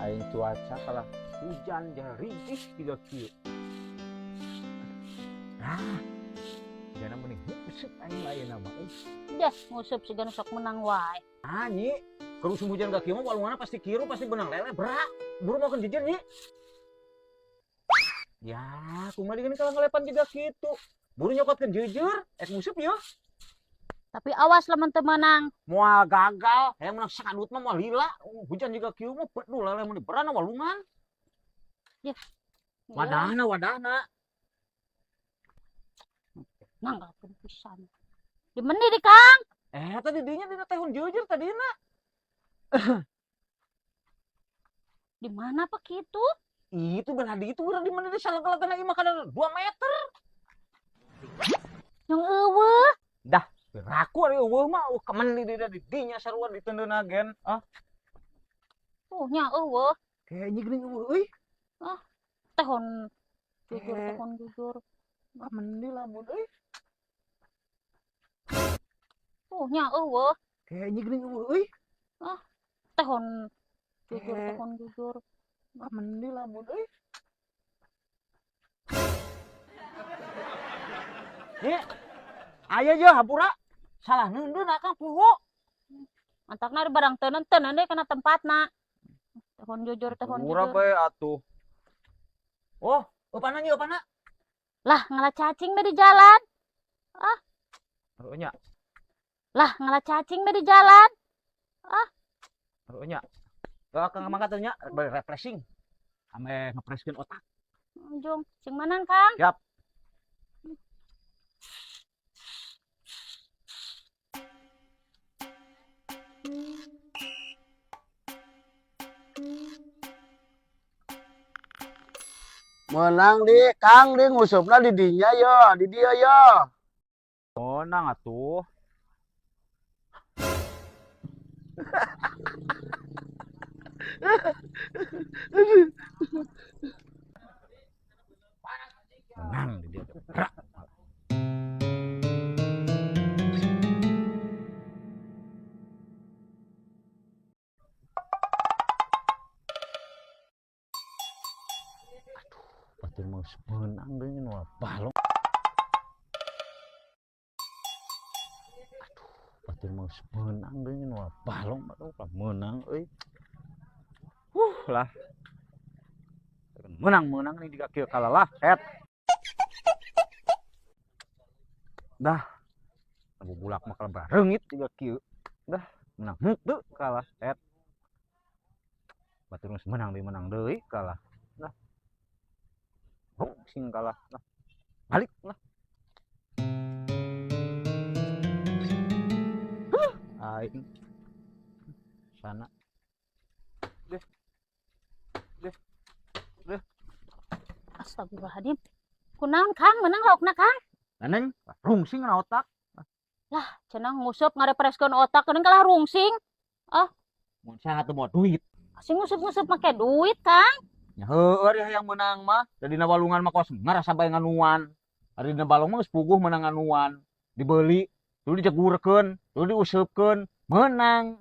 aing cuaca kalah hujan jarigih 3 kieu. Ah, jangan mending usep aing layeuna mah. Dah, ngusep sigan sok menang wae. Ah, Nyi, kalau musim hujan gak kieu mah walunganna pasti kieu pasti benang lele berak. Buru makan jejer, Nyi. Ya, kumaha digini kalau ngelepan juga gitu. Buru nyokotkeun jejer, ngusep ya. Tapi awas lamun teu menang. Moal gagal, hayang menang sakadut mah moal lila. Hujan juga kieu mah pedu lele mun berana walungan. Ya. Wadahna. Nanggalkeun pisan. Di meni di Kang? Tadi dinya dina tehun jejer tadina. Di mana pak kitu? Itu benar di itu urang di mana di salah-salahkeun ieu mah kana 2 meter. Yang eueuh. Dah, raku ari eueuh mah kemen di dinya sarua di tendeuna gen. Nya eueuh. Kayaknya geuning eueuh euy. Tehon jujur. Kemen di lamun euy. Nya eueuh. Kayaknya geuning eueuh euy. Tehon jujur. Kemen di lamun euy. Ye, aya je hampura. Salah neundeun akang puhu. Antakna di barang teuneun deh kana tempatna. Tehon jujur. Murah bae atuh. Oh, upana. Lah ngalah cacing mah di jalan. Nya. Lah ngalah cacing mah di jalan. Nya. Kang mangga teh nya bari refreshing. Ame ngepreskeun otak. Jong, sing manan Kang? Siap. Menang di Kang di ngusupna di dinya yo, di dia yo. Menang atuh. Menang di dia. Berak. Batur mah menang deui nu balong. Batur mah menang deui nu balong menang euy. Lah. Menang nih di kieu kalalah et. Dah. Abu bulak mah kalah reungit di kieu. Dah, menang henteu kalah et. Batur mah menang deui kalah. Dah. Sing kalah. Nah. Balik lah. Aing sana. Deh. Astagfirullahaladzim. Kunaon Kang menang laukna Kang? Neneng rungsing na otak. Lah cenah ngusup ngarepreskeun otak geuning kalah rungsing. Mun saha teu moal duit. Sing ngusup make duit Kang. Nya heueuh ari hayang menang mah. Da dina walungan mah kos ngarasa bae nganuan. Ari dina balong mah geus puguh menang nganuan. Dibeli, tuluy dijagurkeun, tuluy diusupkeun, menang.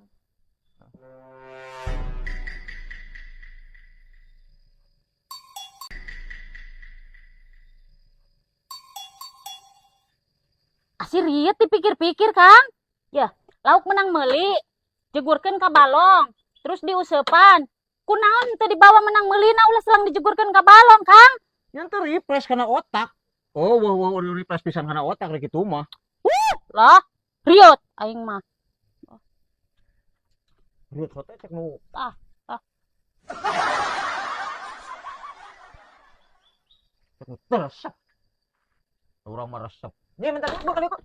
Asiriet dipikir-pikir Kang. Ya, lauk menang meuli, jegurkeun ka balong, terus diuseupan. Kunaon teu dibawa menang meulina ulah selang dijegurkeun ka balong Kang? Yang teu refresh kana otak. Oh, wah refresh pisan kana otak rek kitu mah. Lah, riot aing mah. Riut hote cek nu. Cek nu teresep. Urang mah resep. Nya minta bakal ikut.